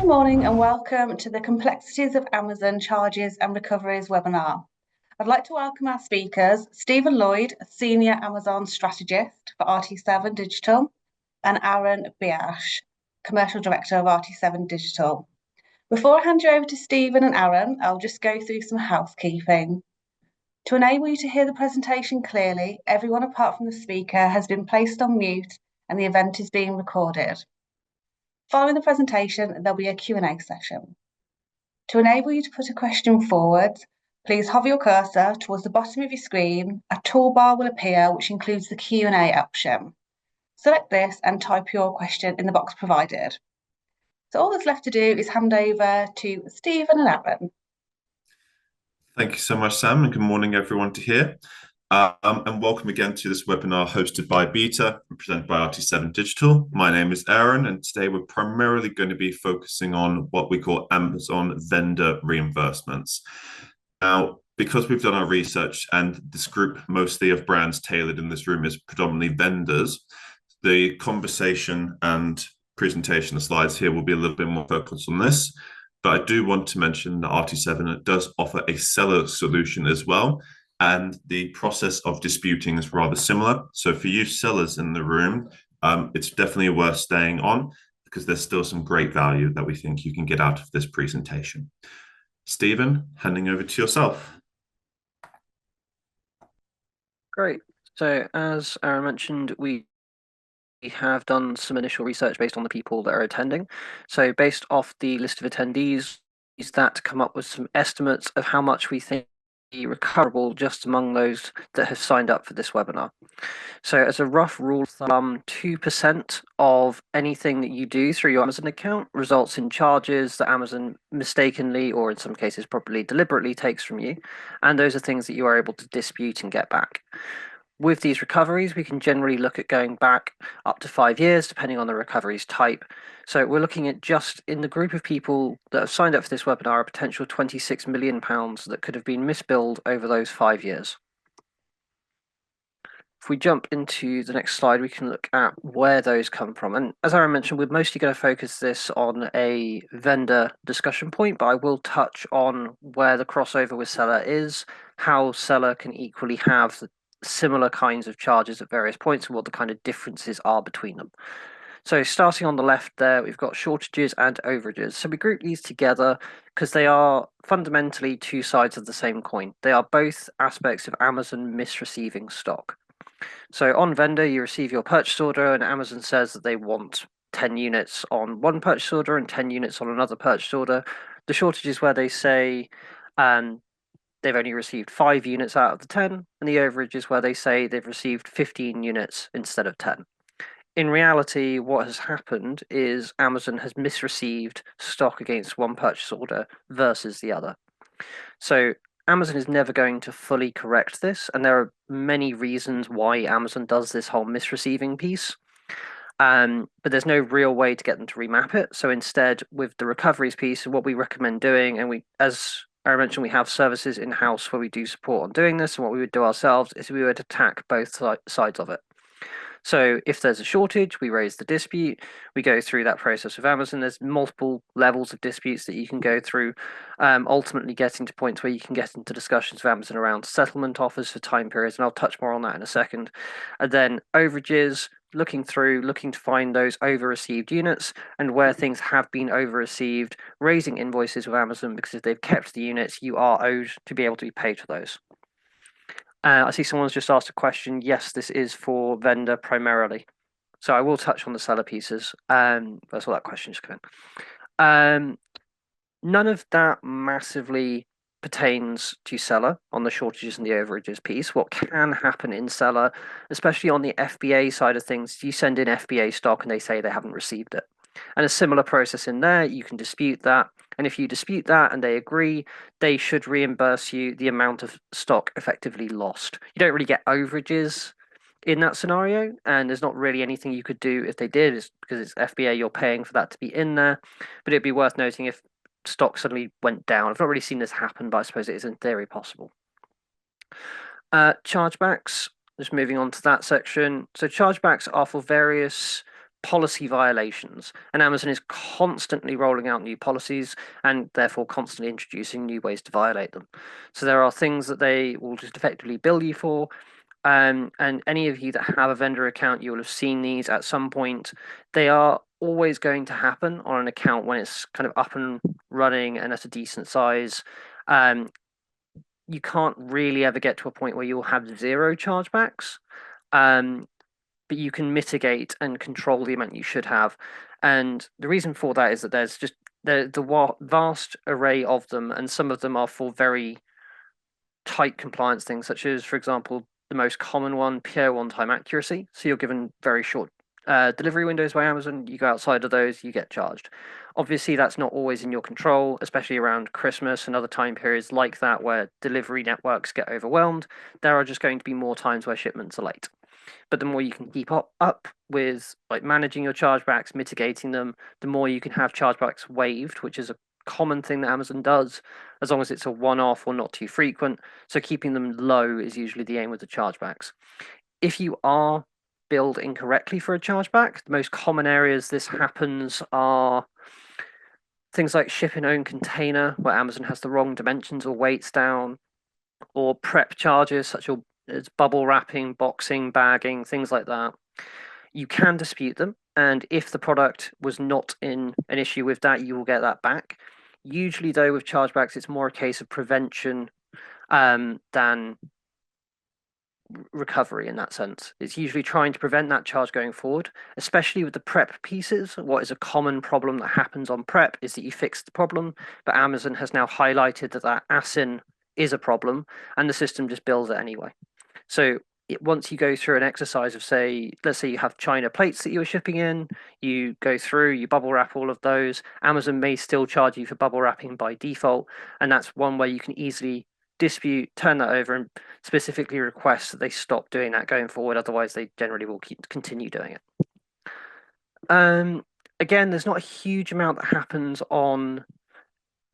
Good morning and welcome to the Complexities of Amazon Charges and Recoveries webinar. I'd like to welcome our speakers, Stephen Lloyd, Senior Amazon Strategist for RT7 Digital, and Aaron Biash, Commercial Director of RT7 Digital. Before I hand you over to Stephen and Aaron, I'll just go through some housekeeping. To enable you to hear the presentation clearly, everyone apart from the speaker has been placed on mute and the event is being recorded. Following the presentation, there'll be a Q&A session. To enable you to put a question forward, please hover your cursor towards the bottom of your screen. A toolbar will appear which includes the Q&A option. Select this and type your question in the box provided. So all that's left to do is hand over to Stephen and Aaron. Thank you so much, Sam, and good morning everyone to hear. And welcome again to this webinar hosted by Beta and presented by RT7 Digital. My name is Aaron, and today we're primarily going to be focusing on what we call Amazon vendor reimbursements. Now, because we've done our research and this group mostly of brands tailored in this room is predominantly vendors, the conversation and presentation of slides here will be a little bit more focused on this. But I do want to mention that RT7 does offer a seller solution as well. And the process of disputing is rather similar. So for you sellers in the room, it's definitely worth staying on because there's still some great value that we think you can get out of this presentation. Stephen, handing over to yourself. Great. So as Aaron mentioned, we have done some initial research based on the people that are attending. So based off the list of attendees, is that to come up with some estimates of how much we think recoverable just among those that have signed up for this webinar. So as a rough rule of thumb, 2% of anything that you do through your Amazon account results in charges that Amazon mistakenly, or in some cases probably deliberately, takes from you. And those are things that you are able to dispute and get back. With these recoveries, we can generally look at going back up to 5 years, depending on the recoveries type. So we're looking at just in the group of people that have signed up for this webinar, a potential £26 million that could have been misbilled over those 5 years. If we jump into the next slide, we can look at where those come from. And as Aaron mentioned, we're mostly going to focus this on a vendor discussion point, but I will touch on where the crossover with seller is, how seller can equally have similar kinds of charges at various points and what the kind of differences are between them. So starting on the left there, we've got shortages and overages. So we group these together because they are fundamentally two sides of the same coin. They are both aspects of Amazon misreceiving stock. So on vendor, you receive your purchase order and Amazon says that they want 10 units on one purchase order and 10 units on another purchase order. The shortage is where they say they've only received 5 units out of the 10, and the overage is where they say they've received 15 units instead of 10. In reality, what has happened is Amazon has misreceived stock against one purchase order versus the other. So Amazon is never going to fully correct this, and there are many reasons why Amazon does this whole misreceiving piece. But there's no real way to get them to remap it. So instead, with the recoveries piece, what we recommend doing, and as I mentioned, we have services in-house where we do support on doing this, and what we would do ourselves is we would attack both sides of it. So if there's a shortage, we raise the dispute, we go through that process with Amazon. There's multiple levels of disputes that you can go through, ultimately getting to points where you can get into discussions with Amazon around settlement offers for time periods, and I'll touch more on that in a second. And then overages, looking to find those over-received units and where things have been over-received, raising invoices with Amazon because if they've kept the units, you are owed to be able to be paid for those. I see someone's just asked a question. Yes, this is for vendor primarily. So I will touch on the seller pieces. That's all that question just came in. None of that massively pertains to seller on the shortages and the overages piece. What can happen in seller, especially on the FBA side of things, you send in FBA stock and they say they haven't received it. And a similar process in there, you can dispute that. And if you dispute that and they agree, they should reimburse you the amount of stock effectively lost. You don't really get overages in that scenario, and there's not really anything you could do if they did, is because it's FBA, you're paying for that to be in there. But it'd be worth noting if stock suddenly went down. I've not really seen this happen, but I suppose it is in theory possible. Chargebacks, just moving on to that section. So chargebacks are for various policy violations, and Amazon is constantly rolling out new policies and therefore constantly introducing new ways to violate them. So there are things that they will just effectively bill you for. And any of you that have a vendor account, you will have seen these at some point. They are always going to happen on an account when it's kind of up and running and at a decent size. You can't really ever get to a point where you'll have zero chargebacks, but you can mitigate and control the amount you should have. And the reason for that is that there's just the vast array of them, and some of them are for very tight compliance things, such as, for example, the most common one, PO on-time accuracy. So you're given very short delivery windows by Amazon. You go outside of those, you get charged. Obviously, that's not always in your control, especially around Christmas and other time periods like that where delivery networks get overwhelmed. There are just going to be more times where shipments are late. But the more you can keep up with like managing your chargebacks, mitigating them, the more you can have chargebacks waived, which is a common thing that Amazon does, as long as it's a one-off or not too frequent. So keeping them low is usually the aim with the chargebacks. If you are billed incorrectly for a chargeback, the most common areas this happens are things like shipping own container, where Amazon has the wrong dimensions or weights down, or prep charges such as bubble wrapping, boxing, bagging, things like that. You can dispute them, and if the product was not in an issue with that, you will get that back. Usually, though, with chargebacks, it's more a case of prevention than recovery in that sense. It's usually trying to prevent that charge going forward, especially with the prep pieces. What is a common problem that happens on prep is that you fix the problem, but Amazon has now highlighted that ASIN is a problem, and the system just bills it anyway. So once you go through an exercise of, say, let's say you have China plates that you were shipping in, you go through, you bubble wrap all of those, Amazon may still charge you for bubble wrapping by default, and that's one way you can easily dispute, turn that over, and specifically request that they stop doing that going forward. Otherwise, they generally will continue doing it. Again, there's not a huge amount that happens on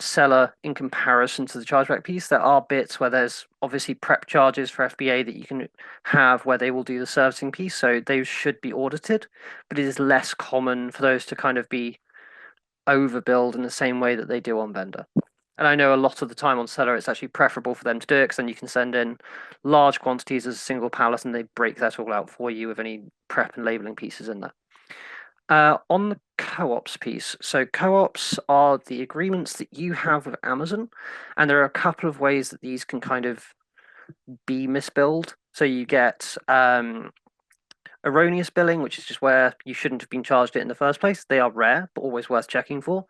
seller in comparison to the chargeback piece. There are bits where there's obviously prep charges for FBA that you can have where they will do the servicing piece, so those should be audited, but it is less common for those to kind of be overbilled in the same way that they do on vendor. And I know a lot of the time on seller, it's actually preferable for them to do it because then you can send in large quantities as a single pallet and they break that all out for you with any prep and labeling pieces in there. On the co-ops piece, so co-ops are the agreements that you have with Amazon, and there are a couple of ways that these can kind of be misbilled. So you get erroneous billing, which is just where you shouldn't have been charged it in the first place. They are rare, but always worth checking for.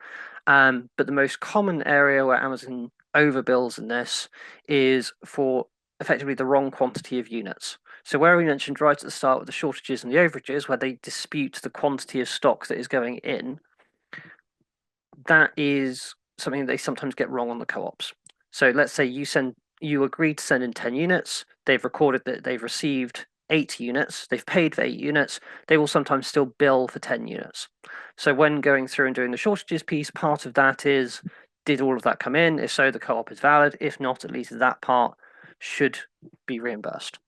But the most common area where Amazon overbills in this is for effectively the wrong quantity of units. So where we mentioned right at the start with the shortages and the overages, where they dispute the quantity of stock that is going in, that is something they sometimes get wrong on the co-ops. So let's say you agreed to send in 10 units, they've recorded that they've received 8 units, they've paid for 8 units, they will sometimes still bill for 10 units. So when going through and doing the shortages piece, part of that is, did all of that come in? If so, the co-op is valid. If not, at least that part should be reimbursed.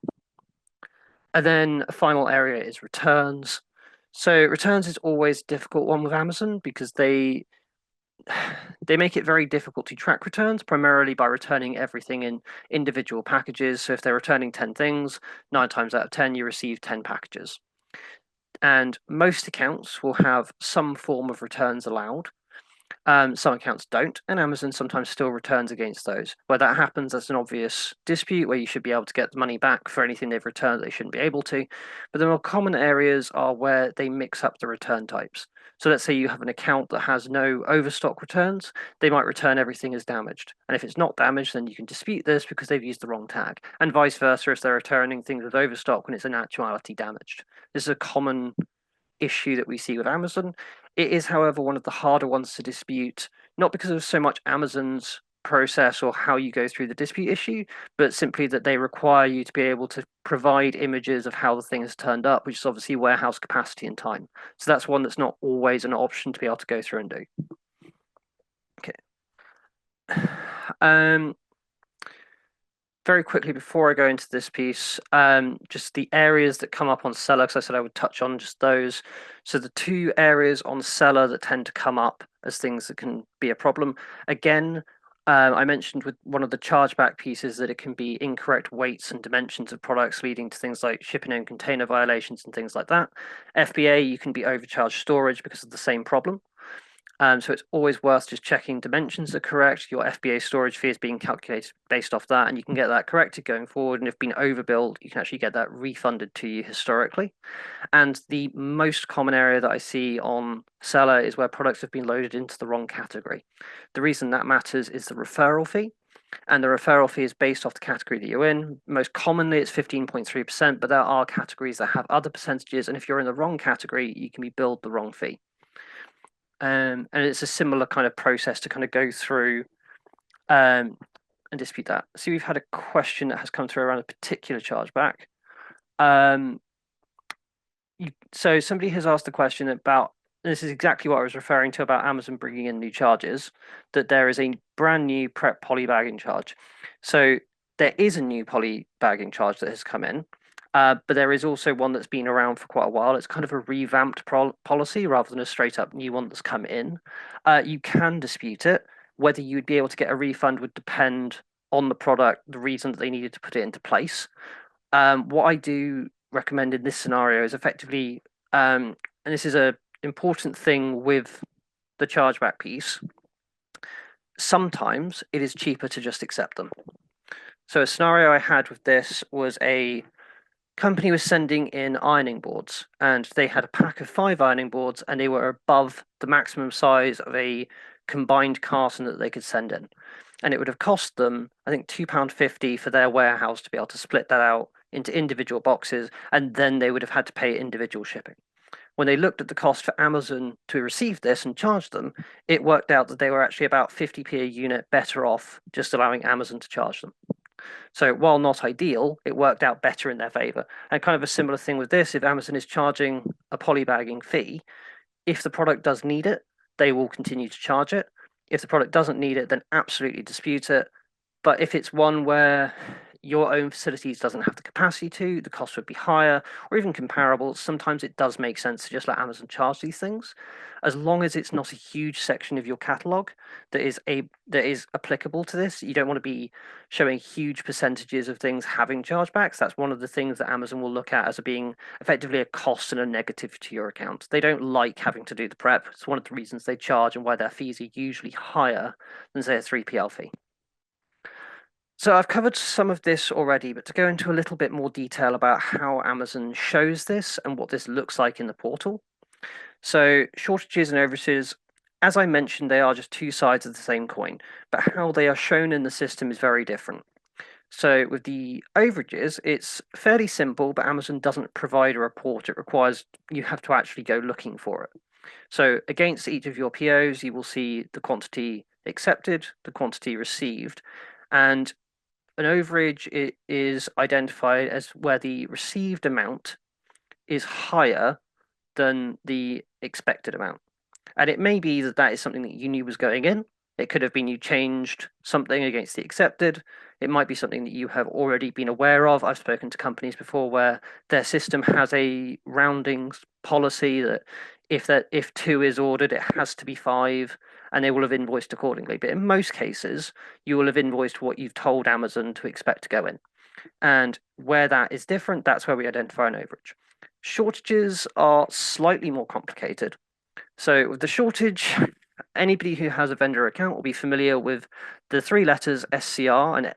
And then a final area is returns. So returns is always a difficult one with Amazon because they make it very difficult to track returns, primarily by returning everything in individual packages. So if they're returning 10 things, 9 times out of 10, you receive 10 packages. And most accounts will have some form of returns allowed. Some accounts don't, and Amazon sometimes still returns against those. Where that happens, that's an obvious dispute where you should be able to get the money back for anything they've returned that they shouldn't be able to. But the more common areas are where they mix up the return types. So let's say you have an account that has no overstock returns, they might return everything as damaged. And if it's not damaged, then you can dispute this because they've used the wrong tag. And vice versa, if they're returning things with overstock when it's in actuality damaged. This is a common issue that we see with Amazon. It is, however, one of the harder ones to dispute, not because of so much Amazon's process or how you go through the dispute issue, but simply that they require you to be able to provide images of how the thing has turned up, which is obviously warehouse capacity and time. So that's one that's not always an option to be able to go through and do. Okay. very quickly before I go into this piece, just the areas that come up on seller, because I said I would touch on just those. So the two areas on seller that tend to come up as things that can be a problem. Again, I mentioned with one of the chargeback pieces that it can be incorrect weights and dimensions of products, leading to things like shipping and container violations and things like that. FBA, you can be overcharged storage because of the same problem. So it's always worth just checking dimensions are correct. Your FBA storage fee is being calculated based off that, and you can get that corrected going forward. And if been overbilled, you can actually get that refunded to you historically. And the most common area that I see on seller is where products have been loaded into the wrong category. The reason that matters is the referral fee. And the referral fee is based off the category that you're in. Most commonly, it's 15.3%, but there are categories that have other percentages. And if you're in the wrong category, you can be billed the wrong fee. And it's a similar kind of process to kind of go through and dispute that. So we've had a question that has come through around a particular chargeback. So somebody has asked the question about, this is exactly what I was referring to about Amazon bringing in new charges, that there is a brand new prep poly bagging charge. So there is a new poly bagging charge that has come in. But there is also one that's been around for quite a while. It's kind of a revamped policy rather than a straight up new one that's come in. You can dispute it. Whether you'd be able to get a refund would depend on the product, the reason that they needed to put it into place. What I do recommend in this scenario is effectively, and this is an important thing with the chargeback piece, sometimes it is cheaper to just accept them. So a scenario I had with this was a company was sending in ironing boards, and they had a pack of 5 ironing boards, and they were above the maximum size of a combined carton that they could send in. And it would have cost them, I think, £2.50 for their warehouse to be able to split that out into individual boxes, and then they would have had to pay individual shipping. When they looked at the cost for Amazon to receive this and charge them, it worked out that they were actually about 50p a unit better off just allowing Amazon to charge them. So while not ideal, it worked out better in their favor. And kind of a similar thing with this, if Amazon is charging a polybagging fee, if the product does need it, they will continue to charge it. If the product doesn't need it, then absolutely dispute it. But if it's one where your own facilities doesn't have the capacity to, the cost would be higher, or even comparable, sometimes it does make sense to just let Amazon charge these things, as long as it's not a huge section of your catalog that is applicable to this. You don't want to be showing huge percentages of things having chargebacks. That's one of the things that Amazon will look at as being effectively a cost and a negative to your account. They don't like having to do the prep. It's one of the reasons they charge and why their fees are usually higher than, say, a 3PL fee. So I've covered some of this already, but to go into a little bit more detail about how Amazon shows this and what this looks like in the portal. So shortages and overages, as I mentioned, they are just two sides of the same coin, but how they are shown in the system is very different. So with the overages, it's fairly simple, but Amazon doesn't provide a report. It requires you have to actually go looking for it. So against each of your POs, you will see the quantity accepted, the quantity received, and an overage is identified as where the received amount is higher than the expected amount. And it may be that that is something that you knew was going in. It could have been you changed something against the accepted. It might be something that you have already been aware of. I've spoken to companies before where their system has a rounding policy that if 2 is ordered, it has to be 5, and they will have invoiced accordingly. But in most cases, you will have invoiced what you've told Amazon to expect to go in. And where that is different, that's where we identify an overage. Shortages are slightly more complicated. So with the shortage, anybody who has a vendor account will be familiar with the 3 letters SCR and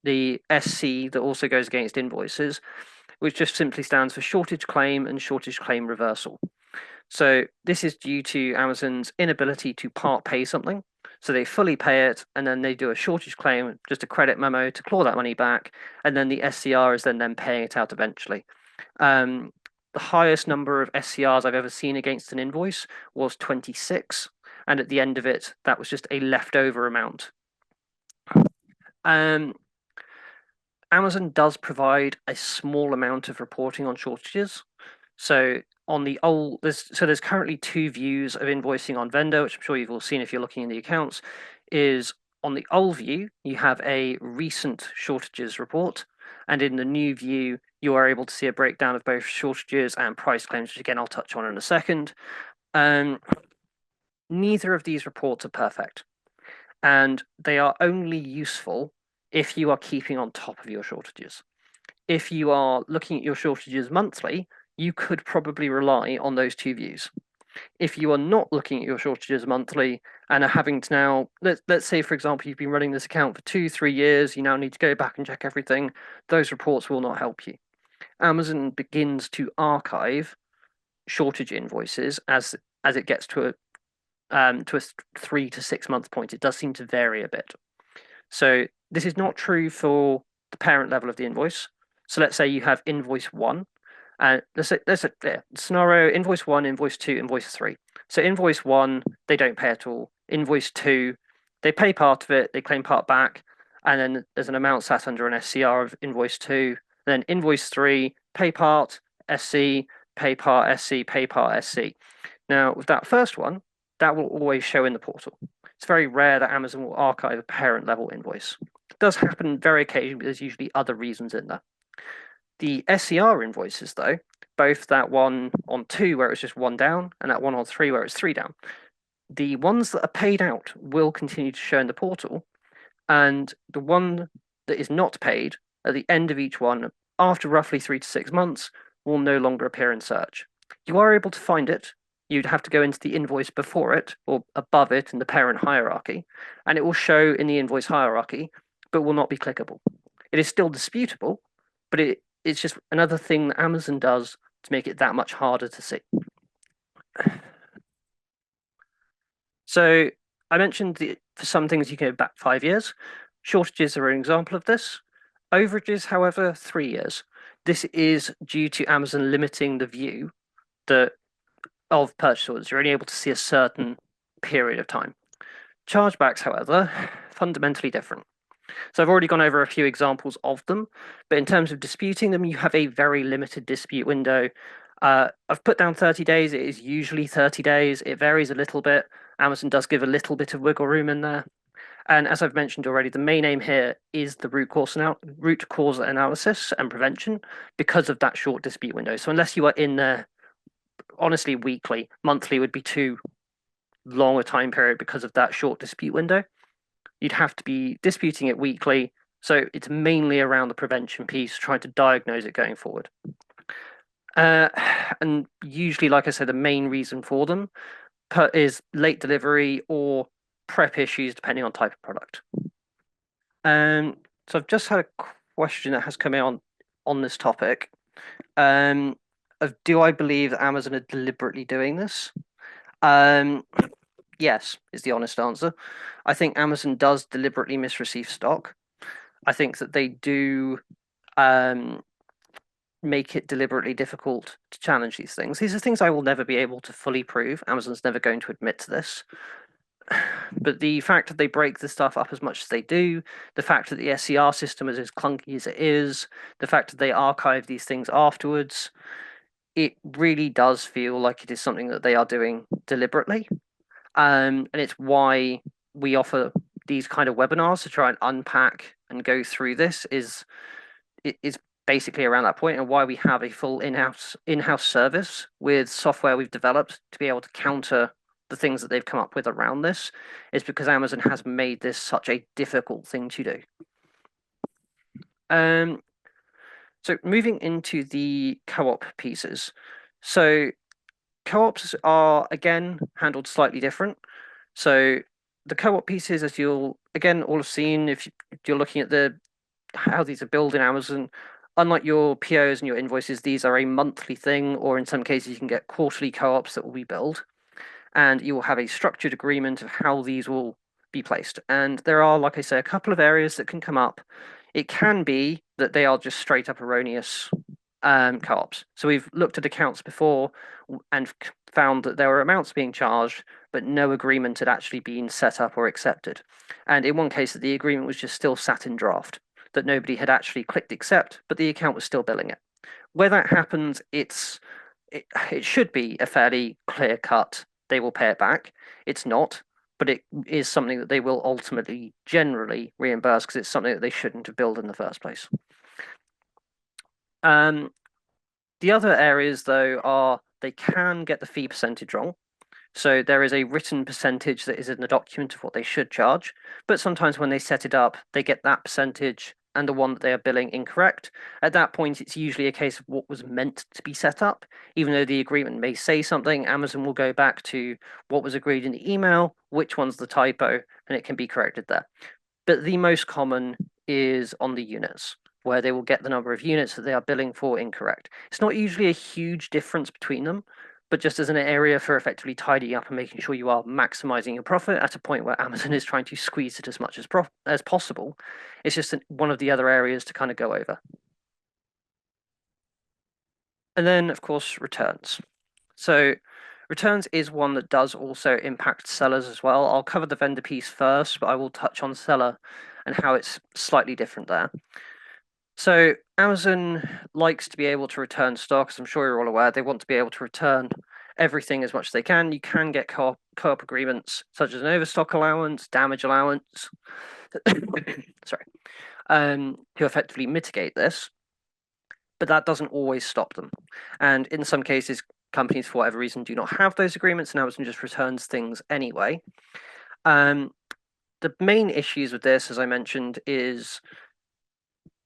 the SC that also goes against invoices, which just simply stands for shortage claim and shortage claim reversal. So this is due to Amazon's inability to part pay something. So they fully pay it, and then they do a shortage claim, just a credit memo to claw that money back, and then the SCR is then paying it out eventually. The highest number of SCRs I've ever seen against an invoice was 26, and at the end of it, that was just a leftover amount. Amazon does provide a small amount of reporting on shortages. So on the old, there's currently 2 views of invoicing on vendor, which I'm sure you've all seen if you're looking in the accounts, is on the old view, you have a recent shortages report, and in the new view, you are able to see a breakdown of both shortages and price claims, which again I'll touch on in a second. Neither of these reports are perfect, and they are only useful if you are keeping on top of your shortages. If you are looking at your shortages monthly, you could probably rely on those two views. If you are not looking at your shortages monthly and are having to now, let's say, for example, you've been running this account for 2-3 years, you now need to go back and check everything, those reports will not help you. Amazon begins to archive shortage invoices as it gets to a 3 to 6 month point. It does seem to vary a bit. So this is not true for the parent level of the invoice. So let's say you have invoice 1, and let's say scenario invoice 1, invoice 2, invoice 3. So invoice 1, they don't pay at all. Invoice 2, they pay part of it, they claim part back, and then there's an amount sat under an SCR of invoice 2. Then invoice 3, pay part, SC, pay part, SC, pay part, SC. Now, with that first one, that will always show in the portal. It's very rare that Amazon will archive a parent level invoice. It does happen very occasionally, but there's usually other reasons in there. The SCR invoices, though, both that one on 2 where it's just 1 down and that one on 3 where it's 3 down, the ones that are paid out will continue to show in the portal, and the one that is not paid at the end of each one, after roughly 3 to 6 months, will no longer appear in search. You are able to find it. You'd have to go into the invoice before it or above it in the parent hierarchy, and it will show in the invoice hierarchy, but will not be clickable. It is still disputable, but it's just another thing that Amazon does to make it that much harder to see. So I mentioned for some things you can go back 5 years. Shortages are an example of this. Overages, however, 3 years. This is due to Amazon limiting the view of purchase orders. You're only able to see a certain period of time. Chargebacks, however, fundamentally different. So I've already gone over a few examples of them, but in terms of disputing them, you have a very limited dispute window. I've put down 30 days. It is usually 30 days. It varies a little bit. Amazon does give a little bit of wiggle room in there. And as I've mentioned already, the main aim here is the root cause analysis and prevention because of that short dispute window. So unless you are in there, honestly, weekly, monthly would be too long a time period because of that short dispute window. You'd have to be disputing it weekly. So it's mainly around the prevention piece, trying to diagnose it going forward. And usually, like I said, the main reason for them is late delivery or prep issues, depending on type of product. So I've just had a question that has come in on this topic. Of do I believe that Amazon are deliberately doing this? Yes, is the honest answer. I think Amazon does deliberately misreceive stock. I think that they do make it deliberately difficult to challenge these things. These are things I will never be able to fully prove. Amazon's never going to admit to this. But the fact that they break the stuff up as much as they do, the fact that the SCR system is as clunky as it is, the fact that they archive these things afterwards, it really does feel like it is something that they are doing deliberately. And it's why we offer these kind of webinars to try and unpack and go through this is basically around that point, and why we have a full in-house service with software we've developed to be able to counter the things that they've come up with around this, is because Amazon has made this such a difficult thing to do. So moving into the co-op pieces. So co-ops are, again, handled slightly different. So the co-op pieces, as you'll, again, all have seen, if you're looking at how these are billed in Amazon, unlike your POs and your invoices, these are a monthly thing, or in some cases, you can get quarterly co-ops that will be billed. And you will have a structured agreement of how these will be placed. And there are, like I say, a couple of areas that can come up. It can be that they are just straight up erroneous co-ops. So we've looked at accounts before and found that there were amounts being charged, but no agreement had actually been set up or accepted. And in one case, the agreement was just still sat in draft, that nobody had actually clicked accept, but the account was still billing it. Where that happens, it should be a fairly clear cut, they will pay it back. It's not. but it is something that they will ultimately generally reimburse because it's something that they shouldn't have billed in the first place. The other areas, though, are they can get the fee percentage wrong. So there is a written percentage that is in the document of what they should charge, but sometimes when they set it up, they get that percentage and the one that they are billing incorrect. At that point, it's usually a case of what was meant to be set up. Even though the agreement may say something, Amazon will go back to what was agreed in the email, which one's the typo, and it can be corrected there. But the most common is on the units, where they will get the number of units that they are billing for incorrect. It's not usually a huge difference between them, but just as an area for effectively tidying up and making sure you are maximizing your profit at a point where Amazon is trying to squeeze it as much as possible, it's just one of the other areas to kind of go over. And then, of course, returns. So returns is one that does also impact sellers as well. I'll cover the vendor piece first, but I will touch on seller and how it's slightly different there. So Amazon likes to be able to return stock, as I'm sure you're all aware. They want to be able to return everything as much as they can. You can get co-op agreements such as an overstock allowance, damage allowance, sorry, to effectively mitigate this. But that doesn't always stop them. And in some cases, companies, for whatever reason, do not have those agreements, and Amazon just returns things anyway. The main issues with this, as I mentioned, is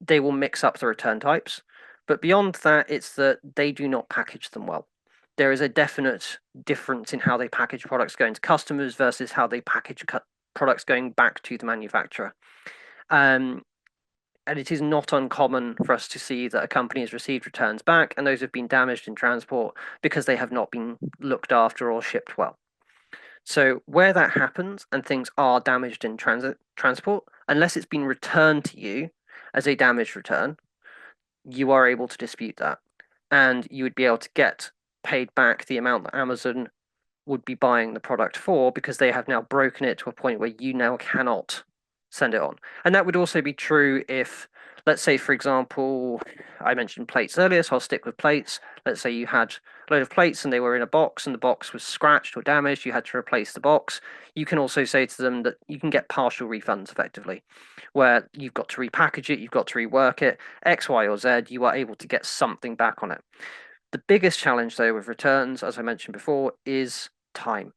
they will mix up the return types. But beyond that, it's that they do not package them well. There is a definite difference in how they package products going to customers versus how they package products going back to the manufacturer. And it is not uncommon for us to see that a company has received returns back and those have been damaged in transport because they have not been looked after or shipped well. So where that happens and things are damaged in transport, unless it's been returned to you as a damaged return, you are able to dispute that. And you would be able to get paid back the amount that Amazon would be buying the product for because they have now broken it to a point where you now cannot send it on. And that would also be true if, let's say, for example, I mentioned plates earlier, so I'll stick with plates. Let's say you had a load of plates and they were in a box and the box was scratched or damaged, you had to replace the box. You can also say to them that you can get partial refunds effectively, where you've got to repackage it, you've got to rework it, X, Y, or Z, you are able to get something back on it. The biggest challenge, though, with returns, as I mentioned before, is time.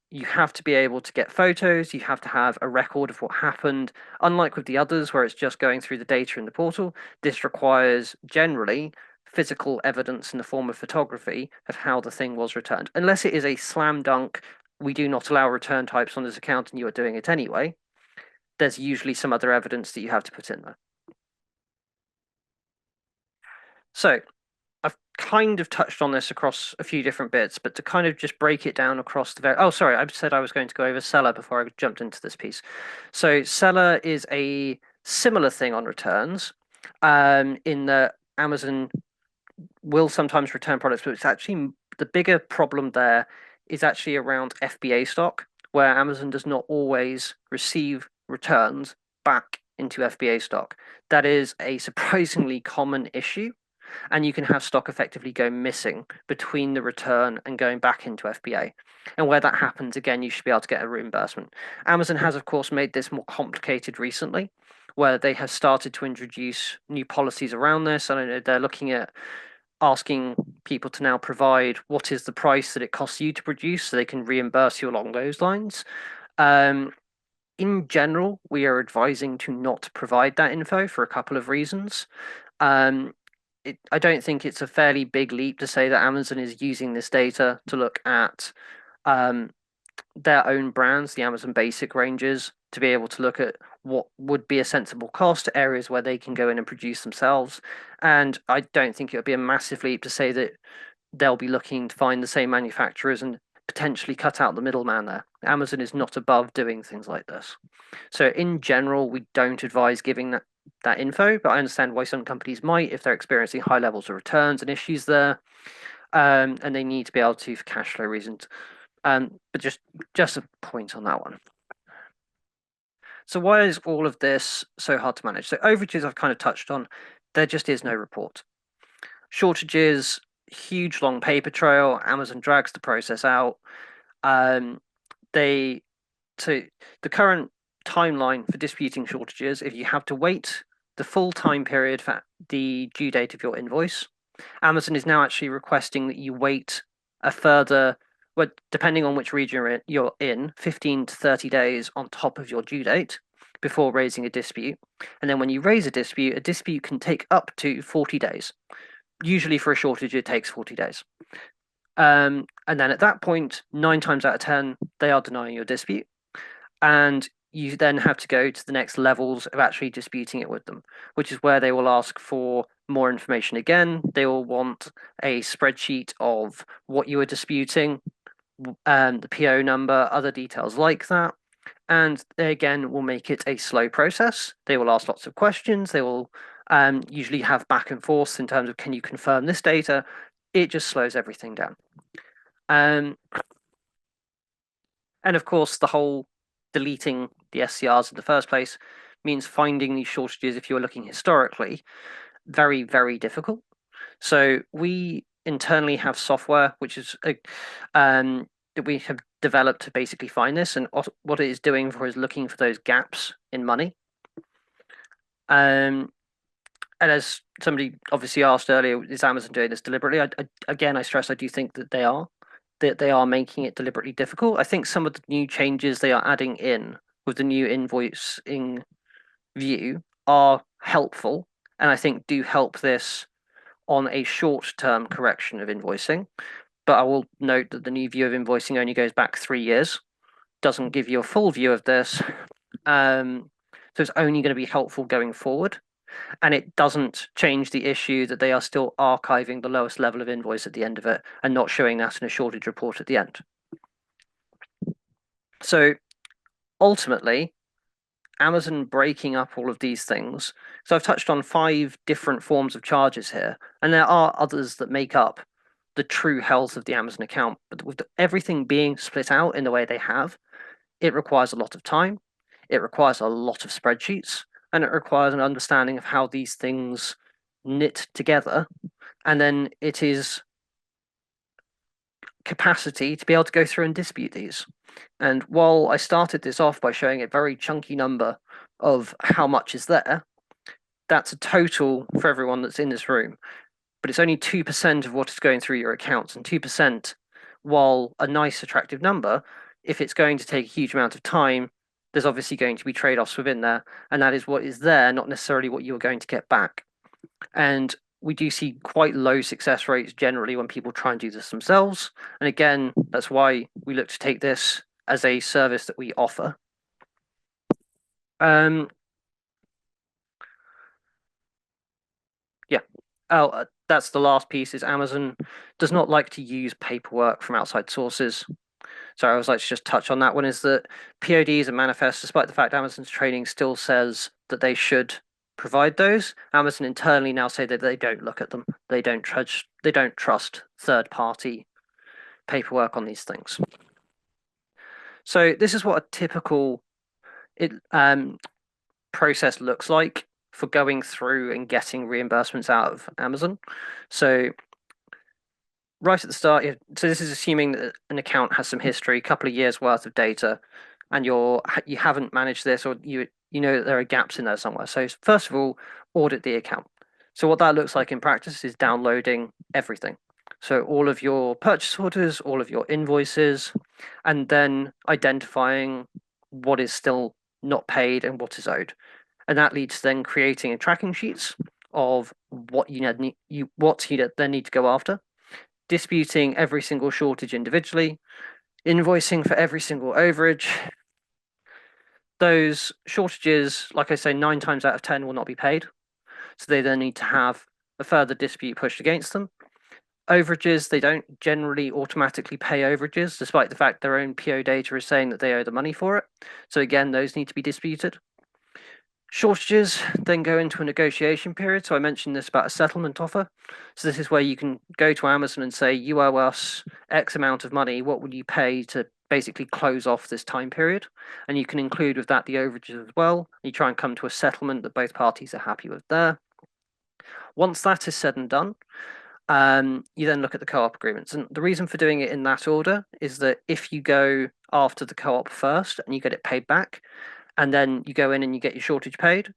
You have to be able to get photos, you have to have a record of what happened. Unlike with the others, where it's just going through the data in the portal, this requires generally physical evidence in the form of photography of how the thing was returned. Unless it is a slam dunk, we do not allow return types on this account and you are doing it anyway, there's usually some other evidence that you have to put in there. So I've kind of touched on this across a few different bits, but to kind of just break it down across the oh, sorry, I said I was going to go over seller before I jumped into this piece. So seller is a similar thing on returns, in that Amazon will sometimes return products, but it's actually the bigger problem there is actually around FBA stock, where Amazon does not always receive returns back into FBA stock. That is a surprisingly common issue. And you can have stock effectively go missing between the return and going back into FBA. And where that happens, again, you should be able to get a reimbursement. Amazon has, of course, made this more complicated recently, where they have started to introduce new policies around this. And I know they're looking at asking people to now provide what is the price that it costs you to produce so they can reimburse you along those lines. In general, we are advising to not provide that info for a couple of reasons. I don't think it's a fairly big leap to say that Amazon is using this data to look at their own brands, the Amazon Basic ranges, to be able to look at what would be a sensible cost, areas where they can go in and produce themselves. And I don't think it would be a massive leap to say that they'll be looking to find the same manufacturers and potentially cut out the middleman there. Amazon is not above doing things like this. So in general, we don't advise giving that info, but I understand why some companies might if they're experiencing high levels of returns and issues there, and they need to be able to for cash flow reasons. But just a point on that one. So why is all of this so hard to manage? So overages I've kind of touched on. There just is no report. Shortages, huge long paper trail. Amazon drags the process out. They so the current timeline for disputing shortages, if you have to wait the full time period for the due date of your invoice, Amazon is now actually requesting that you wait a further, well, depending on which region you're in, 15 to 30 days on top of your due date before raising a dispute. And then when you raise a dispute can take up to 40 days. Usually for a shortage, it takes 40 days. And then at that point, 9 times out of 10, they are denying your dispute. And you then have to go to the next levels of actually disputing it with them, which is where they will ask for more information again. They will want a spreadsheet of what you are disputing, the PO number, other details like that. And they again will make it a slow process. They will ask lots of questions. They will usually have back and forth in terms of, can you confirm this data? It just slows everything down. And of course, the whole deleting the SCRs in the first place means finding these shortages, if you're looking historically, very, very difficult. So we internally have software which is that we have developed to basically find this, and what it is doing for is looking for those gaps in money. And as somebody obviously asked earlier, is Amazon doing this deliberately? I stress I do think that they are making it deliberately difficult. I think some of the new changes they are adding in with the new invoicing view are helpful, and I think do help this on a short-term correction of invoicing. But I will note that the new view of invoicing only goes back 3 years, doesn't give you a full view of this. So it's only going to be helpful going forward. And it doesn't change the issue that they are still archiving the lowest level of invoice at the end of it and not showing that in a shortage report at the end. So ultimately, Amazon breaking up all of these things. So I've touched on 5 different forms of charges here, and there are others that make up the true health of the Amazon account. But with everything being split out in the way they have, it requires a lot of time, it requires a lot of spreadsheets, and it requires an understanding of how these things knit together. And then it is capacity to be able to go through and dispute these. And while I started this off by showing a very chunky number of how much is there, that's a total for everyone that's in this room. But it's only 2% of what is going through your accounts. And 2%, while a nice, attractive number, if it's going to take a huge amount of time, there's obviously going to be trade-offs within there. And that is what is there, not necessarily what you're going to get back. And we do see quite low success rates generally when people try and do this themselves. And again, that's why we look to take this as a service that we offer. That's the last piece, is Amazon does not like to use paperwork from outside sources. So I would like to just touch on that one, is that PODs and manifests, despite the fact Amazon's training still says that they should provide those, Amazon internally now say that they don't look at them. They don't trust third-party paperwork on these things. So this is what a typical process looks like for going through and getting reimbursements out of Amazon. So right at the start, so this is assuming that an account has some history, a couple of years worth of data, and you haven't managed this, or you know that there are gaps in there somewhere. So first of all, audit the account. So what that looks like in practice is downloading everything. So all of your purchase orders, all of your invoices, and then identifying what is still not paid and what is owed. And that leads to then creating a tracking sheets of what you then need to go after, disputing every single shortage individually, invoicing for every single overage. Those shortages, like I say, 9 times out of 10 will not be paid. So they then need to have a further dispute pushed against them. Overages, they don't generally automatically pay overages, despite the fact their own PO data is saying that they owe the money for it. So again, those need to be disputed. Shortages then go into a negotiation period. So I mentioned this about a settlement offer. So this is where you can go to Amazon and say, you owe us X amount of money. What would you pay to basically close off this time period? And you can include with that the overages as well. You try and come to a settlement that both parties are happy with there. Once that is said and done, You then look at the co-op agreements. And the reason for doing it in that order is that if you go after the co-op first and you get it paid back, and then you go in and you get your shortage paid,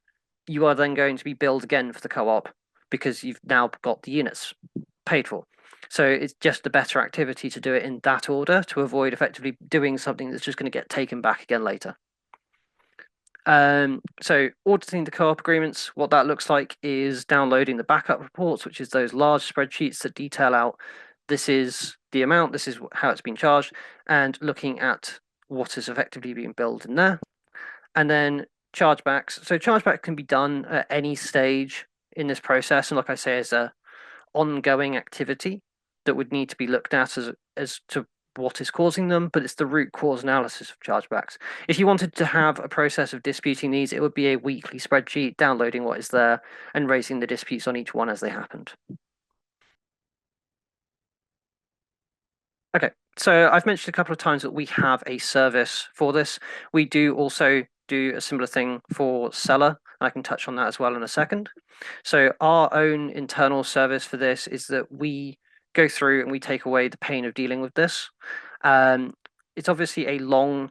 you are then going to be billed again for the co-op because you've now got the units paid for. So it's just a better activity to do it in that order to avoid effectively doing something that's just going to get taken back again later. So auditing the co-op agreements, what that looks like is downloading the backup reports, which is those large spreadsheets that detail out this is the amount, this is how it's been charged, and looking at what is effectively being billed in there. And then chargebacks. So chargeback can be done at any stage in this process, and like I say, as a ongoing activity that would need to be looked at as to what is causing them, but it's the root cause analysis of chargebacks. If you wanted to have a process of disputing these, it would be a weekly spreadsheet, downloading what is there and raising the disputes on each one as they happened. Okay, so I've mentioned a couple of times that we have a service for this. We do also do a similar thing for seller. I can touch on that as well in a second. So our own internal service for this is that we go through and we take away the pain of dealing with this. It's obviously a long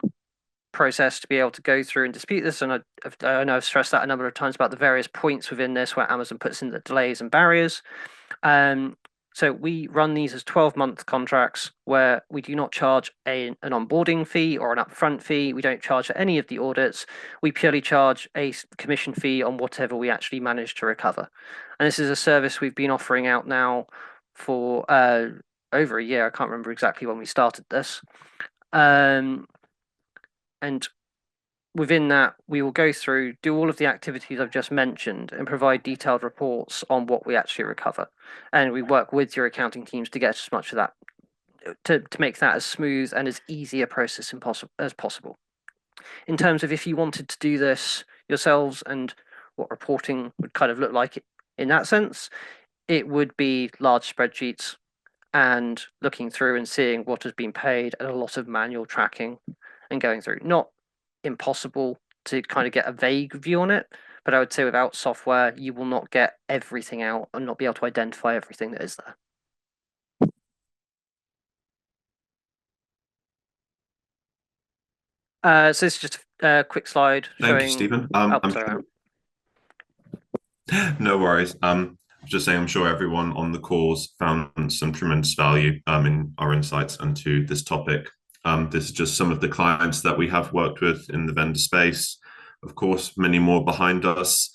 process to be able to go through and dispute this, and I know I've stressed that a number of times about the various points within this where Amazon puts in the delays and barriers. So we run these as 12-month contracts where we do not charge an onboarding fee or an upfront fee. We don't charge any of the audits. We purely charge a commission fee on whatever we actually manage to recover. And this is a service we've been offering out now for over a year. I can't remember exactly when we started this. And within that, we will go through, do all of the activities I've just mentioned, and provide detailed reports on what we actually recover. And we work with your accounting teams to get as much of that, to make that as smooth and as easy a process as possible. In terms of if you wanted to do this yourselves and what reporting would kind of look like in that sense, it would be large spreadsheets and looking through and seeing what has been paid and a lot of manual tracking and going through. Not impossible to kind of get a vague view on it, but I would say without software, you will not get everything out and not be able to identify everything that is there. So this is just a quick slide showing. Thank you, Stephen. Sorry. No worries. Just saying, I'm sure everyone on the calls found some tremendous value in our insights into this topic. This is just some of the clients that we have worked with in the vendor space. Of course, many more behind us,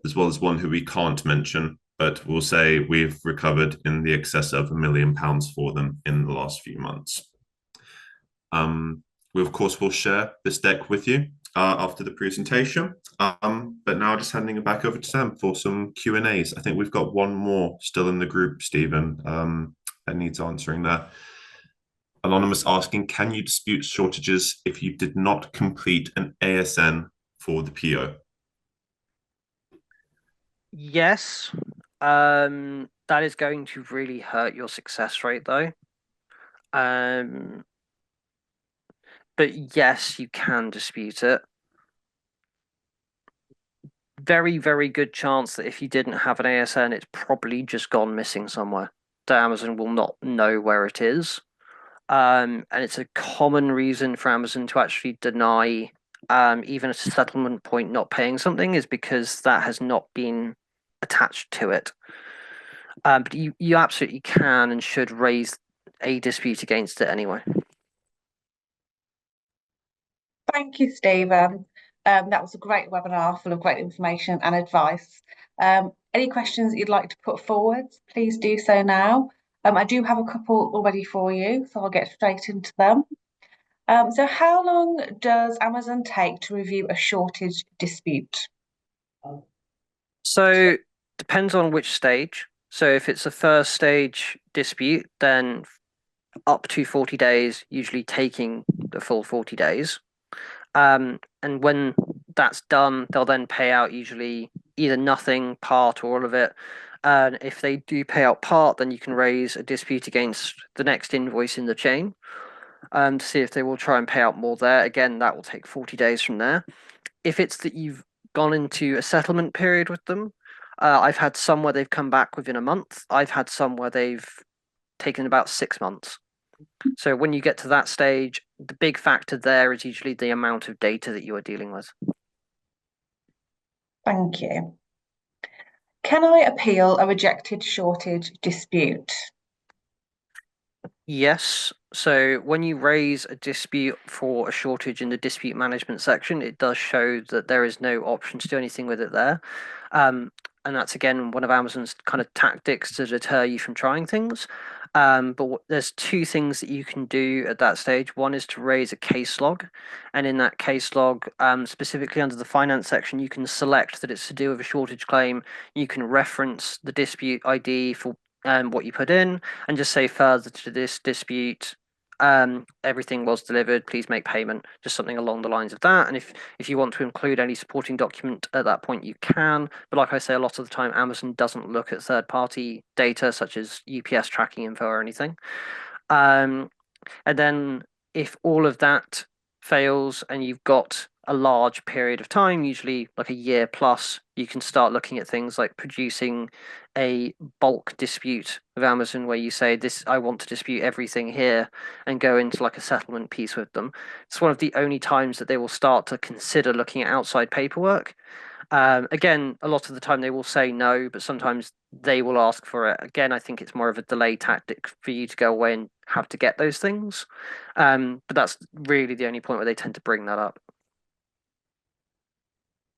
as well as one who we can't mention, but we'll say we've recovered in the excess of £1 million for them in the last few months. We, of course, will share this deck with you after the presentation. But now just handing it back over to Sam for some Q&As. I think we've got one more still in the group, Stephen, that needs answering there. Anonymous asking, can you dispute shortages if you did not complete an ASN for the PO? Yes. That is going to really hurt your success rate though. But yes, you can dispute it. Very, very good chance that if you didn't have an ASN, it's probably just gone missing somewhere. That Amazon will not know where it is. And it's a common reason for Amazon to actually deny even a settlement point not paying something is because that has not been attached to it. But you absolutely can and should raise a dispute against it anyway. Thank you, Stephen. That was a great webinar full of great information and advice. Any questions that you'd like to put forward, please do so now. I do have a couple already for you, so I'll get straight into them. So how long does Amazon take to review a shortage dispute? So depends on which stage. So if it's a first stage dispute, then up to 40 days, usually taking the full 40 days. And when that's done, they'll then pay out usually either nothing, part, or all of it. And if they do pay out part, then you can raise a dispute against the next invoice in the chain to see if they will try and pay out more there. Again, that will take 40 days from there. If it's that you've gone into a settlement period with them, I've had some where they've come back within a month. I've had some where they've taken about 6 months. So when you get to that stage, the big factor there is usually the amount of data that you are dealing with. Thank you. Can I appeal a rejected shortage dispute? Yes. So when you raise a dispute for a shortage in the dispute management section, it does show that there is no option to do anything with it there. And that's again one of Amazon's kind of tactics to deter you from trying things. But there's two things that you can do at that stage. One is to raise a case log, and in that case log, specifically under the finance section, you can select that it's to do with a shortage claim. You can reference the dispute ID for what you put in, and just say further to this dispute, everything was delivered, please make payment, just something along the lines of that. And if you want to include any supporting document at that point, you can, but like I say, a lot of the time Amazon doesn't look at third party data such as UPS tracking info or anything. And then if all of that fails and you've got a large period of time, usually like a year plus, you can start looking at things like producing a bulk dispute with Amazon where you say, this, I want to dispute everything here, and go into like a settlement piece with them. It's one of the only times that they will start to consider looking at outside paperwork. Again, a lot of the time they will say no, but sometimes they will ask for it. Again, I think it's more of a delay tactic for you to go away and have to get those things. But that's really the only point where they tend to bring that up.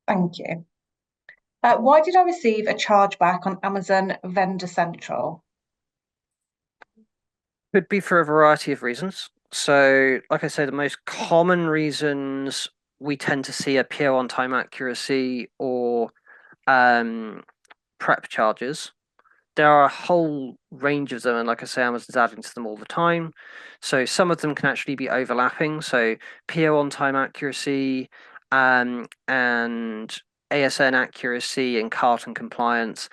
Thank you. Why did I receive a chargeback on Amazon Vendor Central? Could be for a variety of reasons. So, like I say, the most common reasons we tend to see are PO on time accuracy or prep charges. There are a whole range of them, and like I say, Amazon's adding to them all the time. So some of them can actually be overlapping. So PO on time accuracy, and ASN accuracy and carton compliance.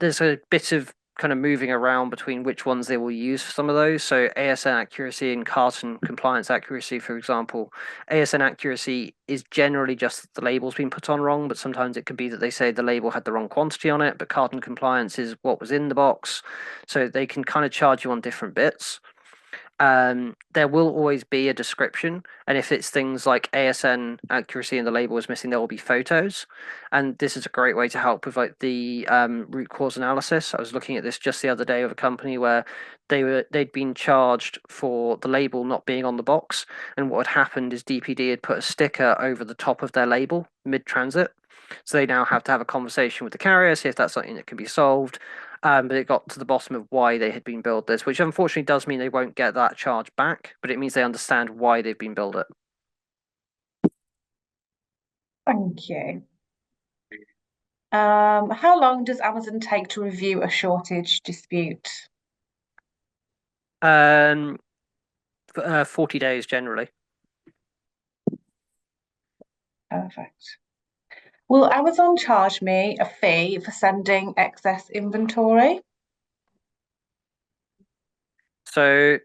There's a bit of kind of moving around between which ones they will use for some of those. So ASN accuracy and carton compliance accuracy, for example, ASN accuracy is generally just the label's been put on wrong, but sometimes it could be that they say the label had the wrong quantity on it, but carton compliance is what was in the box. So they can kind of charge you on different bits. There will always be a description, and if it's things like ASN accuracy and the label is missing, there will be photos, and this is a great way to help with like the root cause analysis. I was looking at this just the other day with a company where they'd been charged for the label not being on the box, and what had happened is DPD had put a sticker over the top of their label mid-transit, so they now have to have a conversation with the carrier, see if that's something that can be solved. But it got to the bottom of why they had been billed this, which unfortunately does mean they won't get that charge back, but it means they understand why they've been billed it. Thank you. How long does Amazon take to review a shortage dispute? 40 days generally. Perfect. Will Amazon charge me a fee for sending excess inventory? So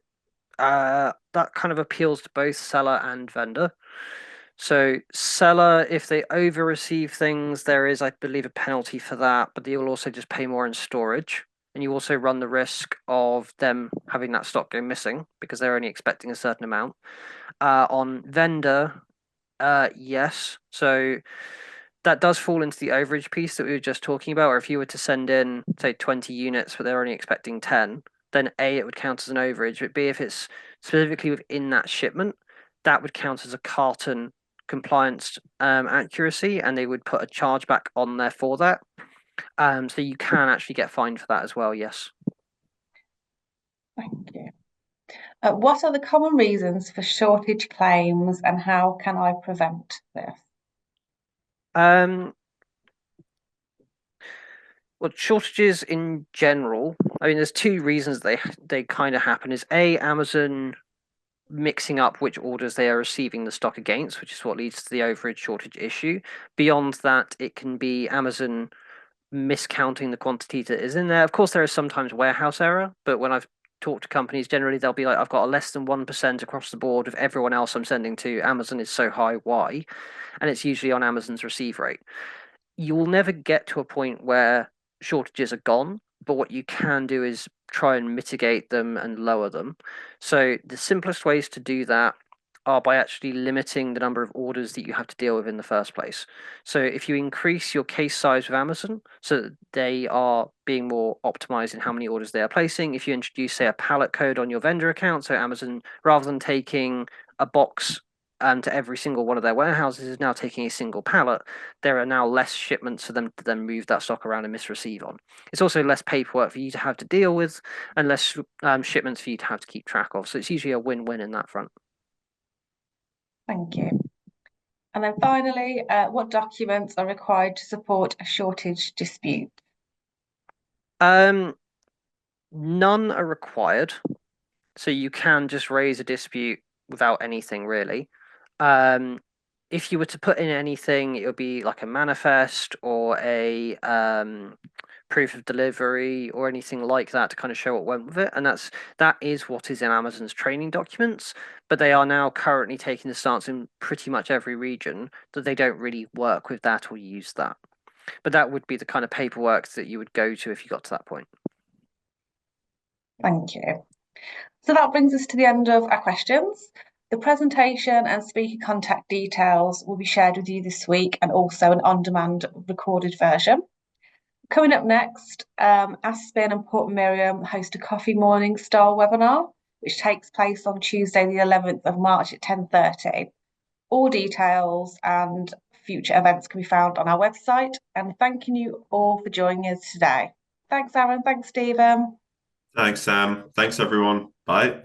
that kind of appeals to both seller and vendor. So seller, if they over receive things, there is, I believe, a penalty for that, but they will also just pay more in storage. And you also run the risk of them having that stock go missing because they're only expecting a certain amount. On vendor, yes. So that does fall into the overage piece that we were just talking about, or if you were to send in, say, 20 units, but they're only expecting 10, then A, it would count as an overage, but B, if it's specifically within that shipment, that would count as a carton compliance accuracy, and they would put a chargeback on there for that. So you can actually get fined for that as well, yes. Thank you. What are the common reasons for shortage claims and how can I prevent this? Well, shortages in general, I mean, there's two reasons they kind of happen. Is A, Amazon mixing up which orders they are receiving the stock against, which is what leads to the overage shortage issue. Beyond that, it can be Amazon miscounting the quantity that is in there. Of course, there is sometimes warehouse error, but when I've talked to companies, generally they'll be like, I've got a less than 1% across the board of everyone else I'm sending to. Amazon is so high, why? And it's usually on Amazon's receive rate. you will never get to a point where shortages are gone, but what you can do is try and mitigate them and lower them. So the simplest ways to do that are by actually limiting the number of orders that you have to deal with in the first place. So if you increase your case size with Amazon so that they are being more optimized in how many orders they are placing, if you introduce, say, a pallet code on your vendor account, so Amazon, rather than taking a box to every single one of their warehouses, is now taking a single pallet, there are now less shipments for them to then move that stock around and misreceive on. It's also less paperwork for you to have to deal with and less shipments for you to have to keep track of. So it's usually a win-win in that front. Thank you. And then finally, what documents are required to support a shortage dispute? None are required. So you can just raise a dispute without anything really. If you were to put in anything, it would be like a manifest or a proof of delivery or anything like that to kind of show what went with it. And that is what is in Amazon's training documents. But they are now currently taking the stance in pretty much every region that they don't really work with that or use that. But that would be the kind of paperwork that you would go to if you got to that point. Thank you. So that brings us to the end of our questions. The presentation and speaker contact details will be shared with you this week, and also an on-demand recorded version. Coming up next, Aspen and Port Miriam host a coffee morning style webinar, which takes place on Tuesday the 11th of March at 10:30. All details and future events can be found on our website, and thanking you all for joining us today. Thanks, Aaron. Thanks, Stephen. Thanks, Sam. Thanks, everyone. Bye.